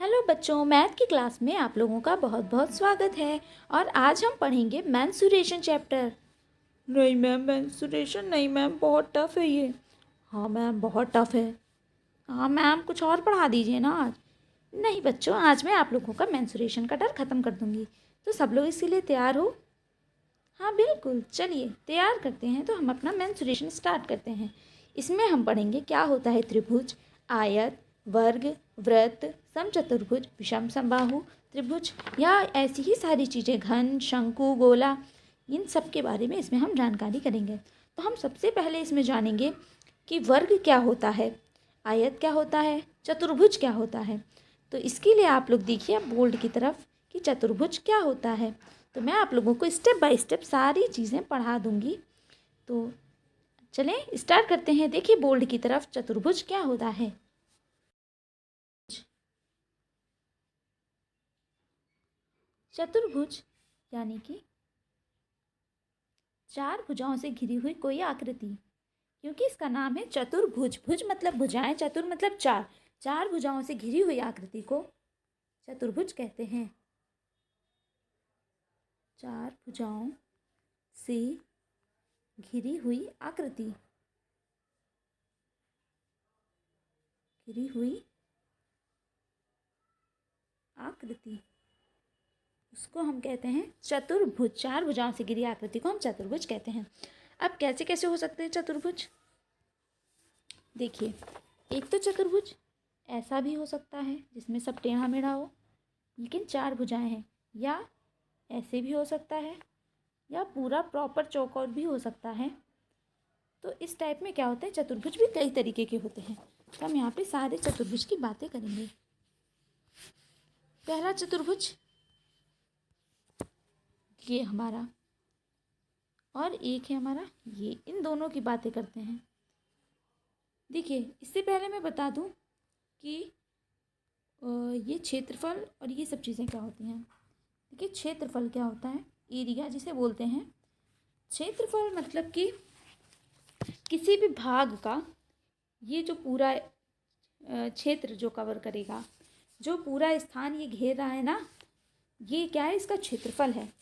Hello बच्चों, math की class में आप लोगों का बहुत बहुत स्वागत है। और आज हम पढ़ेंगे मेंसुरेशन चैप्टर। नहीं मैम, मेंसुरेशन नहीं मैम, बहुत टफ है ये। हाँ मैम, बहुत टफ है। हाँ मैम, कुछ और पढ़ा दीजिए ना आज। नहीं बच्चों, आज मैं आप लोगों का मेंसुरेशन का डर ख़त्म कर दूँगी। तो सब लोग इसके लिए तैयार हो? हाँ बिल्कुल, चलिए तैयार करते हैं। तो हम अपना मेंसुरेशन स्टार्ट करते हैं। इसमें हम पढ़ेंगे क्या होता है त्रिभुज, आयत, वर्ग, वृत्त, समचतुर्भुज, विषम समबाहु त्रिभुज, या ऐसी ही सारी चीज़ें, घन, शंकु, गोला, इन सब के बारे में इसमें हम जानकारी करेंगे। तो हम सबसे पहले इसमें जानेंगे कि वर्ग क्या होता है, आयत क्या होता है, चतुर्भुज क्या होता है। तो इसके लिए आप लोग देखिए बोर्ड की तरफ कि चतुर्भुज क्या होता है। तो मैं आप लोगों को स्टेप बाय स्टेप सारी चीज़ें पढ़ा दूंगी। तो चलें स्टार्ट करते हैं। देखिए बोर्ड की तरफ, चतुर्भुज क्या होता है। चतुर्भुज यानी कि चार भुजाओं से घिरी हुई कोई आकृति। क्योंकि इसका नाम है चतुर्भुज, भुज मतलब भुजाएं, चतुर मतलब चार, चार भुजाओं से घिरी हुई आकृति को चतुर्भुज कहते हैं। चार भुजाओं से घिरी हुई आकृति, घिरी हुई आकृति, उसको हम कहते हैं चतुर्भुज। चार भुजाओं से घिरी आकृति को हम चतुर्भुज कहते हैं। अब कैसे कैसे हो सकते हैं चतुर्भुज? देखिए, एक तो चतुर्भुज ऐसा भी हो सकता है जिसमें सब टेढ़ा मेढ़ा हो लेकिन चार भुजाएं हैं, या ऐसे भी हो सकता है, या पूरा प्रॉपर चौकोर भी हो सकता है। तो इस टाइप में क्या होता है, चतुर्भुज भी कई तरीके के होते हैं। तो हम यहाँ पे सारे चतुर्भुज की बातें करेंगे। पहला चतुर्भुज ये हमारा, और एक है हमारा ये, इन दोनों की बातें करते हैं। देखिए, इससे पहले मैं बता दूं कि ये क्षेत्रफल और ये सब चीज़ें क्या होती हैं। देखिए, क्षेत्रफल क्या होता है, एरिया जिसे बोलते हैं। क्षेत्रफल मतलब कि किसी भी भाग का ये जो पूरा क्षेत्र जो कवर करेगा, जो पूरा स्थान ये घेर रहा है ना, ये क्या है, इसका क्षेत्रफल है।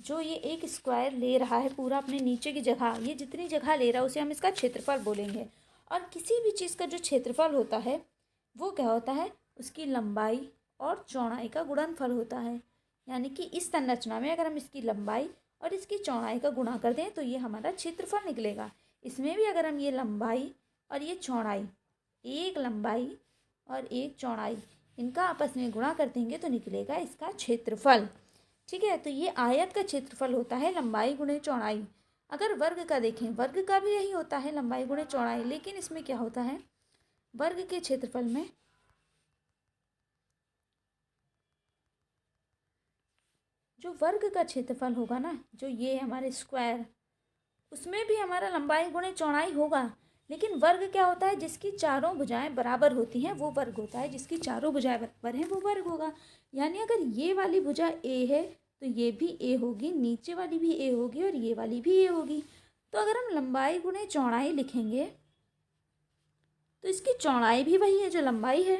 जो ये एक स्क्वायर ले रहा है पूरा अपने नीचे की जगह, ये जितनी जगह ले रहा है उसे हम इसका क्षेत्रफल बोलेंगे। और किसी भी चीज़ का जो क्षेत्रफल होता है वो क्या होता है, उसकी लंबाई और चौड़ाई का गुणनफल होता है। यानी कि इस संरचना में अगर हम इसकी लंबाई और इसकी चौड़ाई का गुणा कर दें तो ये हमारा क्षेत्रफल निकलेगा। इसमें भी अगर हम ये लंबाई और ये चौड़ाई, एक लंबाई और एक चौड़ाई, इनका आपस में गुणा कर देंगे तो निकलेगा इसका क्षेत्रफल। ठीक है, तो ये आयत का क्षेत्रफल होता है लंबाई गुणे चौड़ाई। अगर वर्ग का देखें, वर्ग का भी यही होता है, लंबाई गुणे चौड़ाई, लेकिन इसमें क्या होता है, वर्ग के क्षेत्रफल में जो वर्ग का क्षेत्रफल होगा ना, जो ये हमारे स्क्वायर, उसमें भी हमारा लंबाई गुणे चौड़ाई होगा। लेकिन वर्ग क्या होता है, जिसकी चारों भुजाएं बराबर होती हैं वो वर्ग होता है। जिसकी चारों भुजाएं बराबर हैं वो वर्ग होगा। यानी अगर ये वाली भुजा ए है तो ये भी ए होगी, नीचे वाली भी ए होगी और ये वाली भी ए होगी। तो अगर हम लंबाई गुणे चौड़ाई लिखेंगे तो इसकी चौड़ाई भी वही है जो लंबाई है।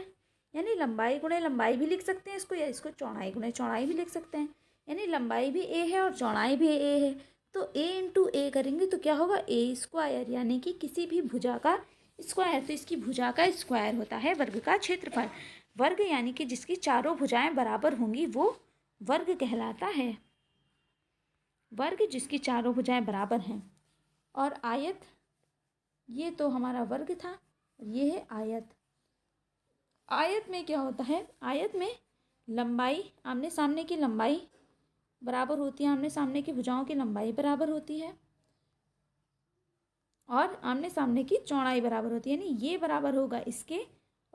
यानी लंबाई गुणे लंबाई भी लिख सकते हैं इसको, या इसको चौड़ाई गुणे चौड़ाई भी लिख सकते हैं। यानी लंबाई भी ए है और चौड़ाई भी ए है। तो ए इंटू ए करेंगे तो क्या होगा, ए स्क्वायर, यानी कि किसी भी भुजा का स्क्वायर। तो इसकी भुजा का स्क्वायर होता है वर्ग का क्षेत्रफल। वर्ग यानी कि जिसकी चारों भुजाएं बराबर होंगी वो वर्ग कहलाता है। वर्ग जिसकी चारों भुजाएं बराबर हैं। और आयत, ये तो हमारा वर्ग था, ये है आयत। आयत में क्या होता है, आयत में लंबाई, आमने सामने की लंबाई बराबर होती है, आमने सामने की भुजाओं की लंबाई बराबर होती है, और आमने सामने की चौड़ाई बराबर होती है। यानी ये बराबर होगा इसके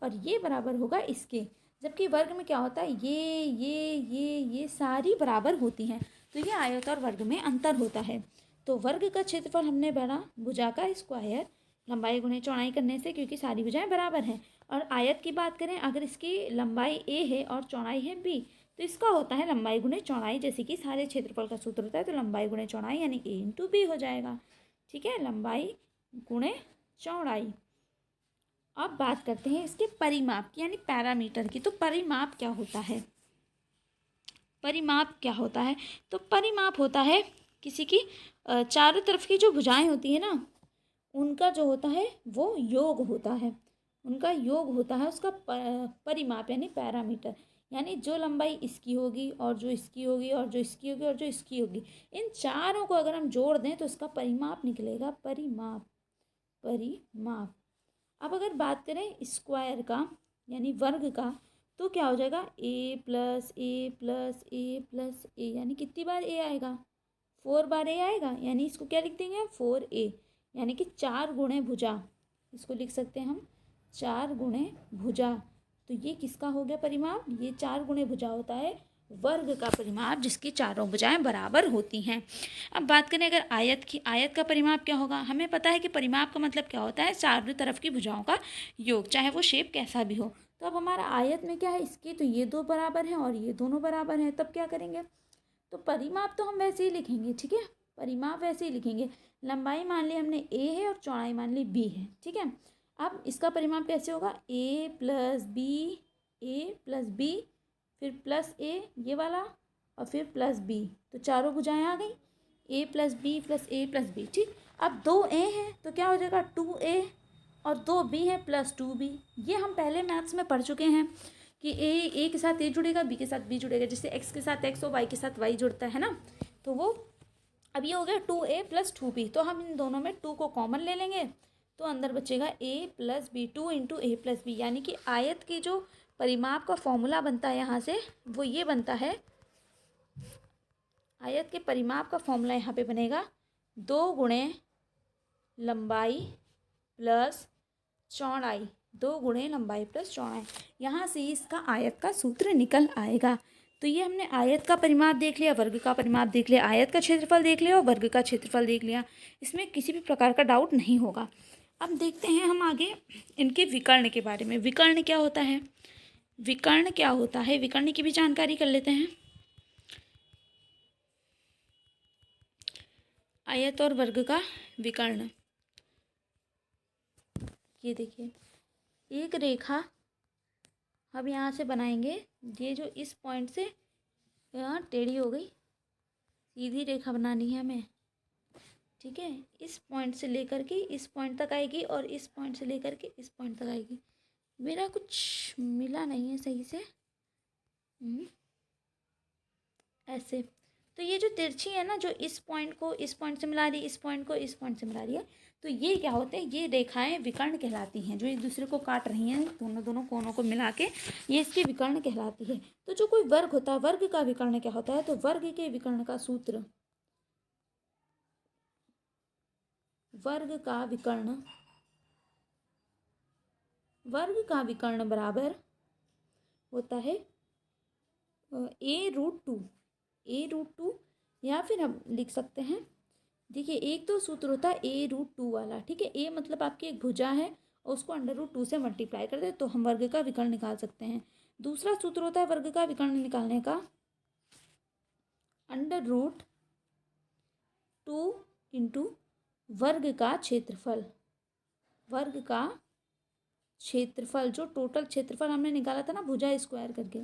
और ये बराबर होगा इसके। जबकि वर्ग में क्या होता है, ये सारी बराबर होती हैं। तो ये आयत और वर्ग में अंतर होता है। तो वर्ग का क्षेत्रफल हमने पढ़ा, भुजा का स्क्वायर, लंबाई गुणे चौड़ाई करने से, क्योंकि सारी भुजाएं बराबर हैं। और आयत की बात करें, अगर इसकी लंबाई ए है और चौड़ाई है बी, तो इसका होता है लंबाई गुणे चौड़ाई। जैसे कि सारे क्षेत्रफल का सूत्र होता है, तो लंबाई गुणे चौड़ाई यानी ए इंटू बी हो जाएगा। ठीक है, लंबाई गुणे चौड़ाई। अब बात करते हैं इसके परिमाप की यानी पैरामीटर की। तो परिमाप क्या होता है? परिमाप क्या होता है? तो परिमाप होता है किसी की चारों तरफ की जो भुजाएं होती है ना, उनका जो होता है वो योग होता है। उनका योग होता है उसका परिमाप यानी पैरामीटर। यानी जो लंबाई इसकी होगी और जो इसकी होगी और जो इसकी होगी और जो इसकी होगी, इन चारों को अगर हम जोड़ दें तो इसका परिमाप निकलेगा। परिमाप, परिमाप। अब अगर बात करें स्क्वायर का यानी वर्ग का, तो क्या हो जाएगा? ए plus A plus A plus ए, यानी कितनी बार ए आएगा? 4 बार ए आएगा। यानी इसको क्या लिख देंगे? 4a, यानी कि 4 गुणे भुजा। इसको लिख सकते हैं हम 4 गुणे भुजा। तो ये किसका हो गया परिमाप? ये 4 गुणे भुजा होता है वर्ग का परिमाप, जिसकी चारों भुजाएं बराबर होती हैं। अब बात करें अगर आयत की, आयत का परिमाप क्या होगा? हमें पता है कि परिमाप का मतलब क्या होता है? चारों तरफ की भुजाओं का योग, चाहे वो शेप कैसा भी हो। तो अब हमारा आयत में क्या है? इसके तो ये दो बराबर हैं और ये दोनों बराबर हैं, तब क्या करेंगे? तो परिमाप तो हम वैसे ही लिखेंगे, ठीक है? परिमाप वैसे ही लिखेंगे। लंबाई मान ली हमने a है और चौड़ाई मान ली b है, ठीक है? अब इसका परिमाप कैसे होगा? a plus B, A plus B, फिर प्लस ए ये वाला, और फिर प्लस बी। तो चारों भुजाएं आ गई, a plus B plus A plus B, ठीक। अब 2a हैं तो क्या हो जाएगा? 2a, और 2b है प्लस 2b। ये हम पहले मैथ्स में पढ़ चुके हैं कि ए के साथ ए जुड़ेगा, बी के साथ बी जुड़ेगा, जैसे एक्स के साथ एक्स और वाई के साथ वाई जुड़ता है ना। तो वो अब ये हो गया 2a प्लस 2b। तो हम इन दोनों में 2 को कॉमन ले लेंगे, तो अंदर बचेगा a plus B, 2 into A plus B. यानी कि आयत की जो परिमाप का फॉर्मूला बनता है यहाँ से, वो ये बनता है। आयत के परिमाप का फॉर्मूला यहाँ पे बनेगा 2 गुणे लंबाई प्लस चौड़ाई, 2 गुणे लंबाई प्लस चौड़ाई। यहाँ से इसका आयत का सूत्र निकल आएगा। तो ये हमने आयत का परिमाप देख लिया, वर्ग का परिमाप देख लिया, आयत का क्षेत्रफल देख लिया और वर्ग का क्षेत्रफल देख लिया। इसमें किसी भी प्रकार का डाउट नहीं होगा। अब देखते हैं हम आगे इनके विकर्ण के बारे में। विकर्ण क्या होता है? विकर्ण क्या होता है? विकर्ण की भी जानकारी कर लेते हैं। आयत और वर्ग का विकर्ण, ये देखिए एक रेखा हम यहाँ से बनाएंगे। ये जो इस पॉइंट से यहाँ टेढ़ी हो गई, सीधी रेखा बनानी है हमें, ठीक है? इस पॉइंट से लेकर के इस पॉइंट तक आएगी और इस पॉइंट से लेकर के इस पॉइंट तक आएगी। मेरा कुछ मिला नहीं है सही से, ऐसे। तो ये जो तिरछी है ना, जो इस पॉइंट को इस पॉइंट से मिला रही है, इस पॉइंट को इस पॉइंट से मिला रही है, तो ये क्या होते हैं? ये रेखाएं विकर्ण कहलाती हैं। जो एक दूसरे को काट रही हैं, दोनों दोनों कोनों को मिला के, ये इसकी विकर्ण कहलाती है। तो जो कोई वर्ग होता है, वर्ग का विकर्ण क्या होता है? तो वर्ग के विकर्ण का सूत्र, वर्ग का विकर्ण, वर्ग का विकर्ण बराबर होता है a√2, a√2। या फिर हम लिख सकते हैं, देखिए एक तो सूत्र होता है a√2 वाला, ठीक है? a मतलब आपकी एक भुजा है और उसको √2 से मल्टीप्लाई कर दे तो हम वर्ग का विकर्ण निकाल सकते हैं। दूसरा सूत्र होता है वर्ग का विकर्ण निकालने का √2 इंटू वर्ग का क्षेत्रफल। वर्ग का क्षेत्रफल, जो टोटल क्षेत्रफल हमने निकाला था ना भुजा स्क्वायर करके,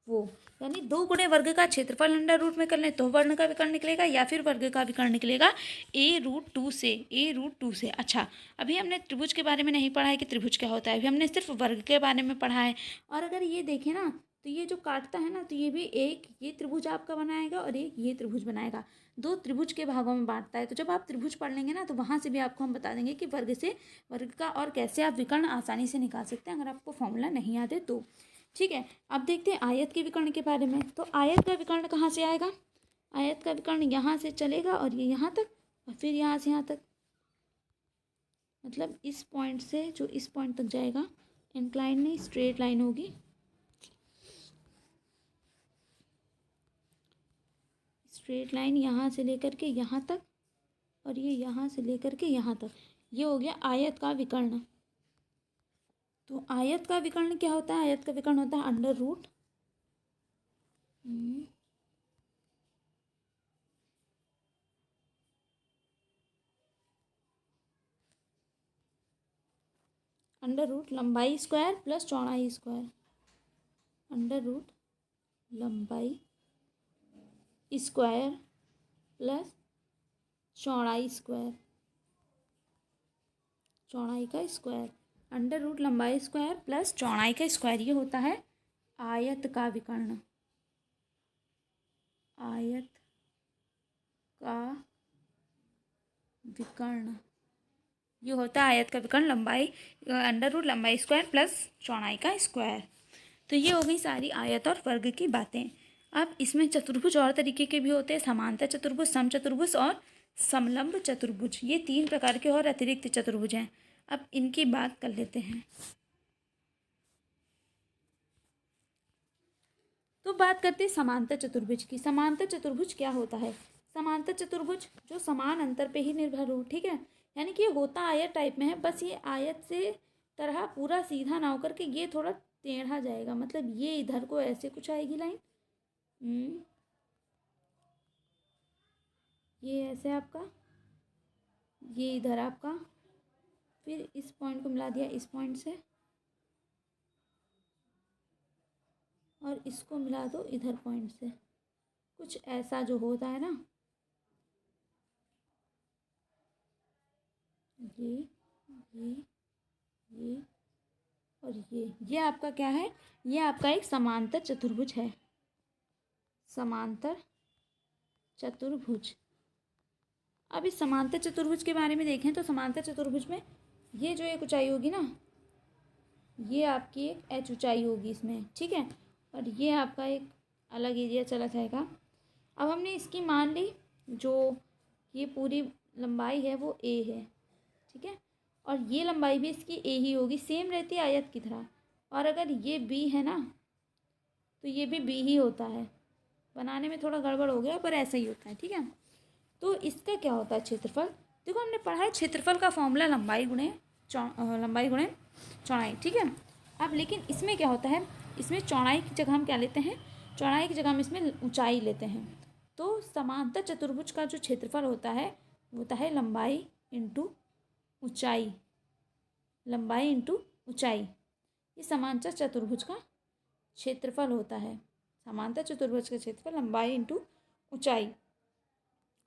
वो यानी 2 गुणे वर्ग का क्षेत्रफल अंडर रूट में कर लें तो वर्ण का विकर्ण निकलेगा, या फिर वर्ग का विकर्ण निकलेगा a√2 से, a√2 से। अच्छा, अभी हमने त्रिभुज के बारे में नहीं पढ़ा है कि त्रिभुज क्या होता है, अभी हमने सिर्फ वर्ग के बारे में पढ़ा है। और अगर ये देखें ना, तो ये जो काटता है ना, तो ये भी एक ये त्रिभुज आपका बनाएगा और एक ये त्रिभुज बनाएगा, 2 त्रिभुज के भागों में बांटता है। तो जब आप त्रिभुज पढ़ लेंगे ना, तो वहाँ से भी आपको हम बता देंगे कि वर्ग से वर्ग का और कैसे आप विकर्ण आसानी से निकाल सकते हैं, अगर आपको फॉर्मूला नहीं आते तो, ठीक है? अब देखते हैं आयत के विकर्ण के बारे में। तो आयत का विकर्ण कहाँ से आएगा? आयत का विकर्ण यहाँ से चलेगा और ये यहाँ तक, और फिर यहाँ से यहाँ तक, मतलब इस पॉइंट से जो इस पॉइंट तक जाएगा, इंक्लाइन नहीं स्ट्रेट लाइन होगी, स्ट्रेट लाइन यहाँ से लेकर के यहाँ तक, और ये यहाँ से लेकर के यहाँ तक, ये हो गया आयत का विकर्ण। तो आयत का विकर्ण क्या होता है? आयत का विकर्ण होता है अंडर रूट अंडर रूट लंबाई स्क्वायर प्लस चौड़ाई स्क्वायर, अंडर रूट लंबाई स्क्वायर प्लस चौड़ाई स्क्वायर, चौड़ाई का स्क्वायर, अंडर रूट लंबाई स्क्वायर प्लस चौड़ाई का स्क्वायर, ये होता है आयत का विकर्ण, आयत का विकर्ण, ये होता है आयत का विकर्ण लंबाई अंडर रूट लंबाई स्क्वायर प्लस चौड़ाई का स्क्वायर। तो ये हो गई सारी आयत और वर्ग की बातें। अब इसमें चतुर्भुज और तरीके के भी होते हैं, समांतर चतुर्भुज, समचतुर्भुज और समलंब चतुर्भुज, ये 3 प्रकार के और अतिरिक्त चतुर्भुज हैं। अब इनकी बात कर लेते हैं। तो बात करते हैं समांतर चतुर्भुज की। समांतर चतुर्भुज क्या होता है? समांतर चतुर्भुज जो समान अंतर पे ही निर्भर हो, ठीक है, यानी कि ये होता आयत टाइप में है, बस ये आयत से तरह पूरा सीधा ना होकर के ये थोड़ा टेढ़ा जाएगा, मतलब ये इधर को ऐसे कुछ आएगी लाइन, ये ऐसे आपका, ये इधर आपका, फिर इस पॉइंट को मिला दिया इस पॉइंट से, और इसको मिला दो इधर पॉइंट से, कुछ ऐसा जो होता है ना, ये ये और ये आपका क्या है? ये आपका एक समांतर चतुर्भुज है, समांतर चतुर्भुज। अब इस समांतर चतुर्भुज के बारे में देखें तो समांतर चतुर्भुज में ये जो एक ऊंचाई होगी ना, ये आपकी एक h ऊंचाई होगी इसमें, ठीक है, और ये आपका एक अलग एरिया चला जाएगा। अब हमने इसकी मान ली, जो ये पूरी लंबाई है वो a है, ठीक है, और ये लंबाई भी इसकी a ही होगी, सेम रहती है आयत की तरह। और अगर ये b है ना, तो ये भी b ही होता है, बनाने में थोड़ा गड़बड़ हो गया पर ऐसा ही होता है, ठीक है। तो इसका क्या होता है क्षेत्रफल? देखो हमने पढ़ा है क्षेत्रफल का फॉर्मूला लंबाई गुणे चौड़ाई, ठीक है। अब लेकिन इसमें क्या होता है, इसमें चौड़ाई की जगह हम क्या लेते हैं, चौड़ाई की जगह हम इसमें ऊंचाई लेते हैं। तो समांतर चतुर्भुज का जो क्षेत्रफल होता है वो होता है लंबाई इंटू ऊंचाई, लंबाई इंटू ऊंचाई, ये समांतर चतुर्भुज का क्षेत्रफल होता है। समांतर चतुर्भुज का क्षेत्रफल लंबाई इंटू ऊंचाई।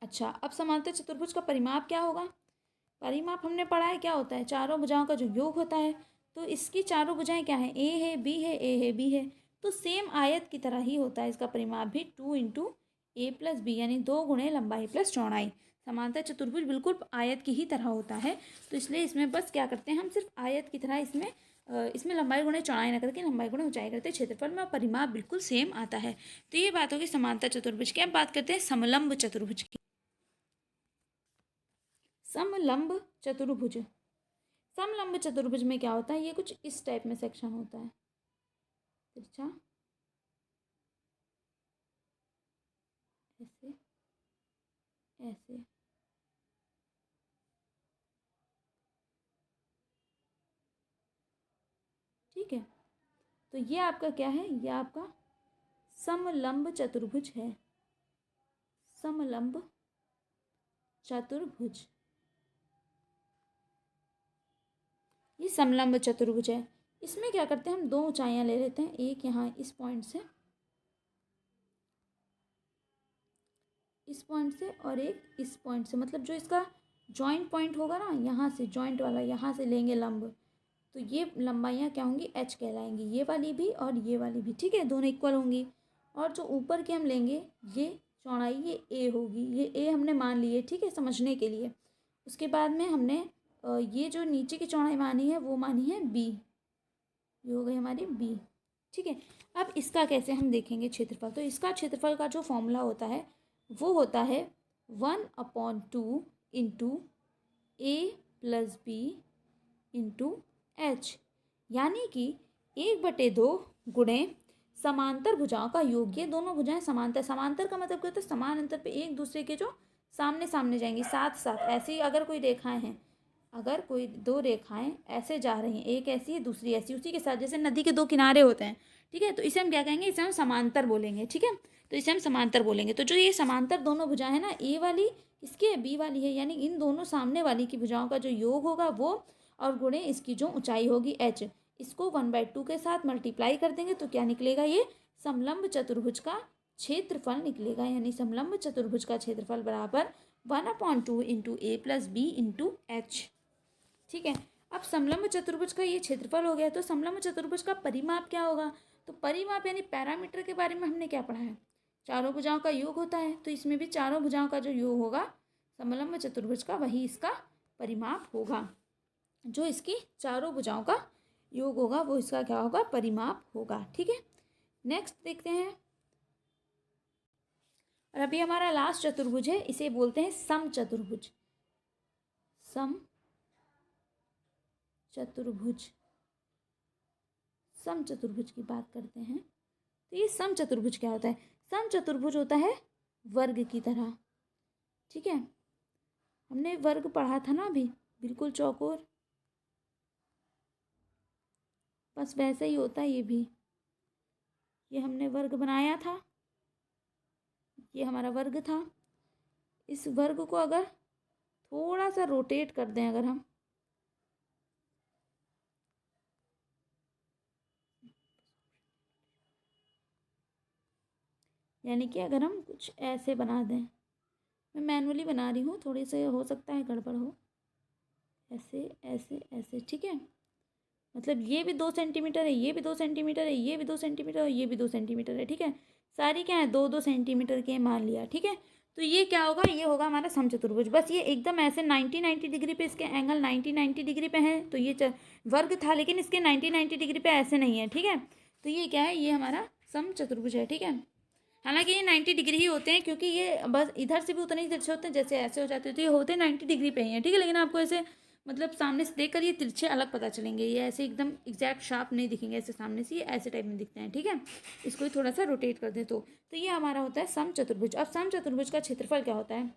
अच्छा, अब समांतर चतुर्भुज का परिमाप क्या होगा? परिमाप हमने पढ़ा है क्या होता है, चारों भुजाओं का जो योग होता है। तो इसकी चारों भुजाएं क्या है? ए है, बी है, ए है, बी है। तो सेम आयत की तरह ही होता है इसका परिमाप भी, 2 इंटू ए प्लस बी, यानी 2 गुणे लंबाई प्लस चौड़ाई। समांतर चतुर्भुज बिल्कुल आयत की ही तरह होता है, तो इसलिए इसमें बस क्या करते हैं हम, सिर्फ आयत की तरह इसमें लंबाई गुणे चौड़ाई ना करके लंबाई गुणे ऊंचाई करते हैं, क्षेत्रफल में परिमाप बिल्कुल सेम आता है। तो ये बात होगी समांतर चतुर्भुज की। अब बात करते हैं समलंब चतुर्भुज की। समलंब चतुर्भुज, समलंब चतुर्भुज में क्या होता है, ये कुछ इस टाइप में सेक्शन होता है, तिरछा ऐसे ऐसे, ठीक है। तो ये आपका क्या है, ये आपका समलंब चतुर्भुज है, समलंब चतुर्भुज, ये समलंब चतुर्भुज है। इसमें क्या करते हैं हम, 2 ऊंचाइयां ले लेते हैं, एक यहाँ इस पॉइंट से, इस पॉइंट से, और एक इस पॉइंट से, मतलब जो इसका जॉइंट पॉइंट होगा ना, यहाँ से जॉइंट वाला, यहाँ से लेंगे लंब, तो ये लंबाइयाँ क्या होंगी, h कहलाएंगी, ये वाली भी और ये वाली भी, ठीक है, दोनों इक्वल होंगी। और जो ऊपर के हम लेंगे, ये चौड़ाई ये a होगी, ये a हमने मान ली है, ठीक है, समझने के लिए। उसके बाद में हमने ये जो नीचे की चौड़ाई मानी है वो मानी है b, ये हो गई हमारी b, ठीक है। अब इसका कैसे हम देखेंगे क्षेत्रफल, तो इसका क्षेत्रफल का जो फॉर्मूला होता है वो होता है 1/2 into A plus B into H, यानी कि 1/2 गुणे समांतर भुजाओं का योग। ये दोनों भुजाएं समांतर, समांतर का मतलब क्या होता है, समान अंतर पे एक दूसरे के जो सामने सामने जाएंगी, साथ साथ, ऐसी अगर कोई रेखाएं हैं, अगर कोई 2 रेखाएं ऐसे जा रही हैं, एक ऐसी है दूसरी ऐसी, उसी के साथ, जैसे नदी के 2 किनारे होते हैं, ठीक है, तो इसे हम क्या कहेंगे, इसे हम समांतर बोलेंगे, ठीक है, तो इसे हम समांतर बोलेंगे। तो जो ये समांतर दोनों भुजाएं हैं ना, ए वाली इसकी है, बी वाली है, यानी इन दोनों सामने वाली की भुजाओं का जो योग होगा वो, और गुणे इसकी जो ऊंचाई होगी h। इसको 1/2 के साथ मल्टीप्लाई कर देंगे तो क्या निकलेगा, ये समलंब चतुर्भुज का क्षेत्रफल निकलेगा। यानी समलंब चतुर्भुज का क्षेत्रफल बराबर 1/2 into A plus B into H. ठीक है, अब समलंब चतुर्भुज का ये क्षेत्रफल हो गया, तो समलंब चतुर्भुज का परिमाप क्या होगा। तो परिमाप यानी पैरामीटर के बारे में हमने क्या पढ़ा है, चारों भुजाओं का योग होता है। तो इसमें भी चारों भुजाओं का जो योग होगा समलंब चतुर्भुज का, वही इसका परिमाप होगा। जो इसकी चारों भुजाओं का योग होगा वो इसका क्या होगा, परिमाप होगा। ठीक है, नेक्स्ट देखते हैं। और अभी हमारा लास्ट चतुर्भुज है, इसे बोलते हैं सम चतुर्भुज। सम चतुर्भुज, सम चतुर्भुज की बात करते हैं। तो ये सम चतुर्भुज क्या होता है, सम चतुर्भुज होता है वर्ग की तरह। ठीक है, हमने वर्ग पढ़ा था ना अभी, बिल्कुल चौकोर, बस वैसे ही होता है ये भी। ये हमने वर्ग बनाया था, ये हमारा वर्ग था। इस वर्ग को अगर थोड़ा सा रोटेट कर दें अगर हम, यानी कि अगर हम कुछ ऐसे बना दें, मैं मैनुअली बना रही हूँ, थोड़ी से हो सकता है गड़बड़ हो, ऐसे ऐसे ऐसे। ठीक है, मतलब ये भी 2 सेंटीमीटर है, ये भी 2 सेंटीमीटर है, ये भी 2 सेंटीमीटर और ये भी 2 सेंटीमीटर है। ठीक है, सारी क्या है, 2-2 सेंटीमीटर के मान लिया। ठीक है, तो ये क्या होगा, ये होगा हमारा समचतुर्भुज। बस ये एकदम ऐसे 90-90 डिग्री पे, इसके एंगल 90-90 डिग्री पे हैं। तो ये वर्ग था, लेकिन इसके 90-90 डिग्री पे ऐसे नहीं है। ठीक है, तो ये क्या है, ये हमारा समचतुर्भुज है। ठीक है, हालांकि ये 90 डिग्री ही होते हैं, क्योंकि ये बस इधर से भी उतने ही तिरछे होते हैं जैसे ऐसे हो जाते हैं, तो ये होते हैं 90 डिग्री पे ही हैं। ठीक है, लेकिन आपको ऐसे मतलब सामने से देखकर ये तिरछे अलग पता चलेंगे, ये ऐसे एकदम एग्जैक्ट शार्प नहीं दिखेंगे ऐसे सामने से, ये ऐसे टाइप में दिखते हैं। ठीक है, इसको ही थोड़ा सा रोटेट कर दें तो ये हमारा होता है समचतुर्भुज। अब समचतुर्भुज का क्षेत्रफल क्या होता है,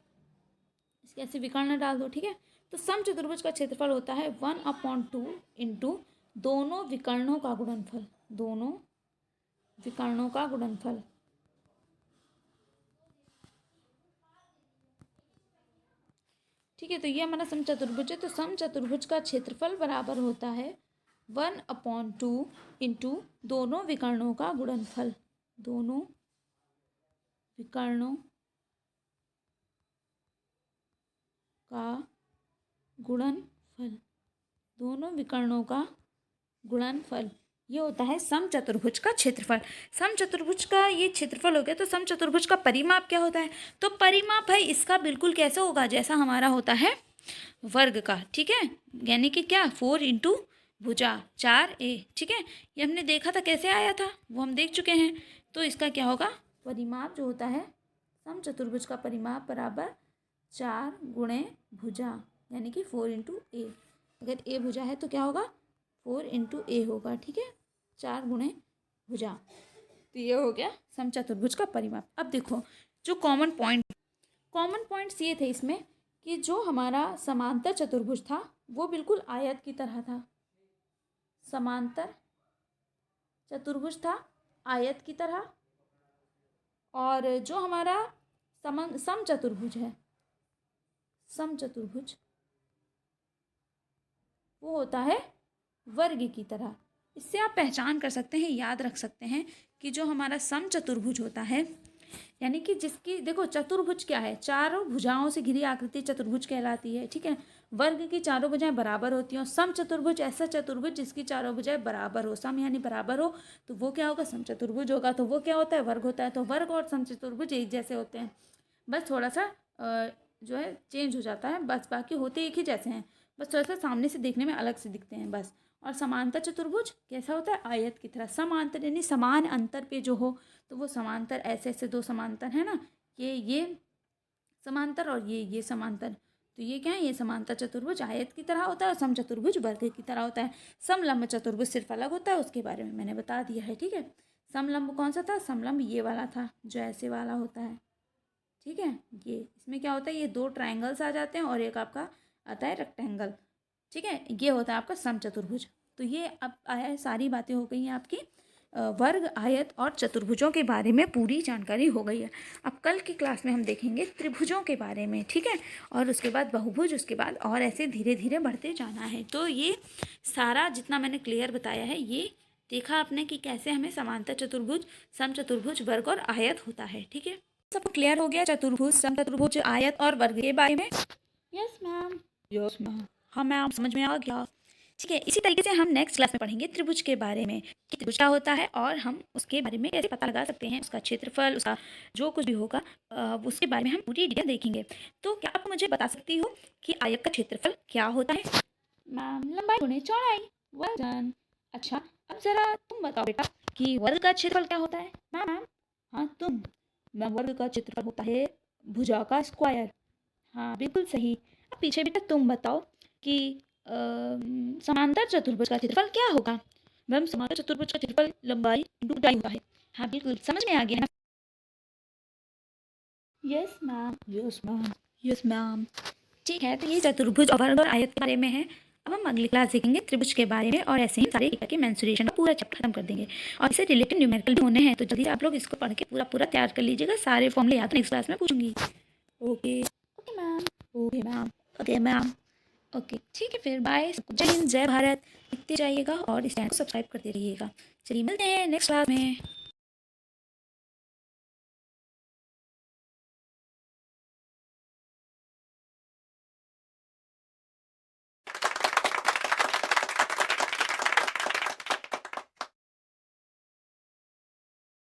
इसके ऐसे विकर्ण डाल दो। ठीक है, तो समचतुर्भुज का क्षेत्रफल होता है 1/2 इंटू दोनों विकर्णों का गुणनफल, दोनों विकर्णों का गुणनफल। ठीक है, तो ये हमारा समचतुर्भुज है। तो समचतुर्भुज का क्षेत्रफल बराबर होता है 1/2 इंटू दोनों विकर्णों का गुणनफल, दोनों विकर्णों का गुणनफल, दोनों विकर्णों का गुणनफल, ये होता है समचतुर्भुज का क्षेत्रफल। समचतुर्भुज का ये क्षेत्रफल हो गया, तो समचतुर्भुज का परिमाप क्या होता है, तो परिमाप है इसका बिल्कुल कैसा होगा, जैसा हमारा होता है वर्ग का। ठीक है, यानी कि क्या, 4 इंटू भुजा 4a। ठीक है, ये हमने देखा था कैसे आया था, वो हम देख चुके हैं। तो इसका क्या होगा, परिमाप जो होता है समचतुर्भुज का परिमाप बराबर 4 गुणे भुजा, यानी कि 4 इंटू ए। अगर ए भुजा है तो क्या होगा, 4 इंटू ए होगा। ठीक है, 4 गुणे भुजा। तो ये हो गया समचतुर्भुज का परिमाप। अब देखो जो कॉमन पॉइंट्स ये थे इसमें, कि जो हमारा समांतर चतुर्भुज था वो बिल्कुल आयत की तरह था, समांतर चतुर्भुज था आयत की तरह। और जो हमारा समचतुर्भुज है, समचतुर्भुज वो होता है वर्ग की तरह। इससे आप पहचान कर सकते हैं, याद रख सकते हैं कि जो हमारा समचतुर्भुज होता है, यानी कि जिसकी देखो चतुर्भुज क्या है, चारों भुजाओं से घिरी आकृति चतुर्भुज कहलाती है। ठीक है, वर्ग की चारों भुजाएं बराबर होती हैं। समचतुर्भुज ऐसा चतुर्भुज जिसकी चारों भुजाएं बराबर हो, सम यानी बराबर हो, तो वो क्या होगा, समचतुर्भुज होगा। तो वो क्या होता है, वर्ग होता है। तो वर्ग और समचतुर्भुज एक जैसे होते हैं, बस थोड़ा सा जो है चेंज हो जाता है, बस बाकी होते एक ही जैसे हैं, बस थोड़ा सा सामने से देखने में अलग से दिखते हैं बस। और समांतर चतुर्भुज कैसा होता है, आयत की तरह। समांतर यानी समान अंतर पे जो हो, तो वो समांतर ऐसे ऐसे 2 समांतर है ना, ये समांतर और ये समांतर, तो ये क्या है, ये समांतर चतुर्भुज आयत की तरह होता है और समचतुर्भुज वर्ग की तरह होता है। समलंब चतुर्भुज सिर्फ अलग होता है, उसके बारे में मैंने बता दिया है। ठीक है, समलंब कौन सा था, समलंब ये वाला था जो ऐसे वाला होता है। ठीक है, ये इसमें क्या होता है, ये 2 ट्रायंगल्स आ जाते हैं और एक आपका आता है रेक्टेंगल। ठीक है, ये होता है आपका समचतुर्भुज। तो ये अब आया है, सारी बातें हो गई हैं आपकी वर्ग, आयत और चतुर्भुजों के बारे में पूरी जानकारी हो गई है। अब कल की क्लास में हम देखेंगे त्रिभुजों के बारे में, ठीक है, और उसके बाद बहुभुज, उसके बाद और ऐसे धीरे धीरे बढ़ते जाना है। तो ये सारा जितना मैंने क्लियर बताया है, ये देखा आपने कि कैसे हमें समांतर चतुर्भुज, समचतुर्भुज, वर्ग और आयत होता है, ठीक है। सब क्लियर हो गया चतुर्भुज, समचतुर्भुज, आयत और वर्ग के बारे में? Yes ma'am. Yes ma'am. हाँ मैम, समझ में आ गया। ठीक है, इसी तरीके से हम नेक्स्ट क्लास में पढ़ेंगे त्रिभुज के बारे में कि त्रिभुज क्या होता है और हम उसके बारे में कैसे पता लगा सकते हैं, उसका क्षेत्रफल, उसका जो कुछ भी होगा उसके बारे में हम पूरी डिटेल देखेंगे। तो क्या आप मुझे बता सकती हो कि आयत का क्षेत्रफल क्या होता है? मैम, लंबाई गुणे चौड़ाई। Well done. अच्छा, अब जरा तुम बताओ बेटा कि वर्ग का क्षेत्रफल क्या होता है? मैम, हाँ तुम। मैम, वर्ग का क्षेत्रफल होता है भुजा का स्क्वायर। हाँ बिल्कुल सही। अब पीछे बेटा तुम बताओ कि समांतर चतुर्भुज का क्षेत्रफल क्या होगा? मैम, समांतर चतुर्भुज का क्षेत्रफल लंबाई इंटू ऊंचाई होता है। हाँ बिल्कुल, समझ में आ गया ना? Yes ma'am. Yes ma'am. Yes ma'am. ठीक है, तो ये चतुर्भुज और वर्ग और आयत के बारे में है। अब हम अगली क्लास देखेंगे त्रिभुज के बारे में और ऐसे ही सारे के मेंसुरेशन का पूरा चैप्टर खत्म कर देंगे। और इससे रिलेटेड न्यूमेरिकल भी होने हैं, तो जल्दी आप लोग इसको पढ़ के पूरा पूरा तैयार कर लीजिएगा। सारे फॉर्मूले याद नेक्स्ट क्लास में पूछूंगी। Okay. Okay ma'am. Okay ma'am. Okay ma'am. Okay ठीक है, फिर बाय। जय हिंद, जय भारत। लिखते जाइएगा और इस चैनल को सब्सक्राइब करते रहिएगा। चलिए मिलते हैं नेक्स्ट क्लास में।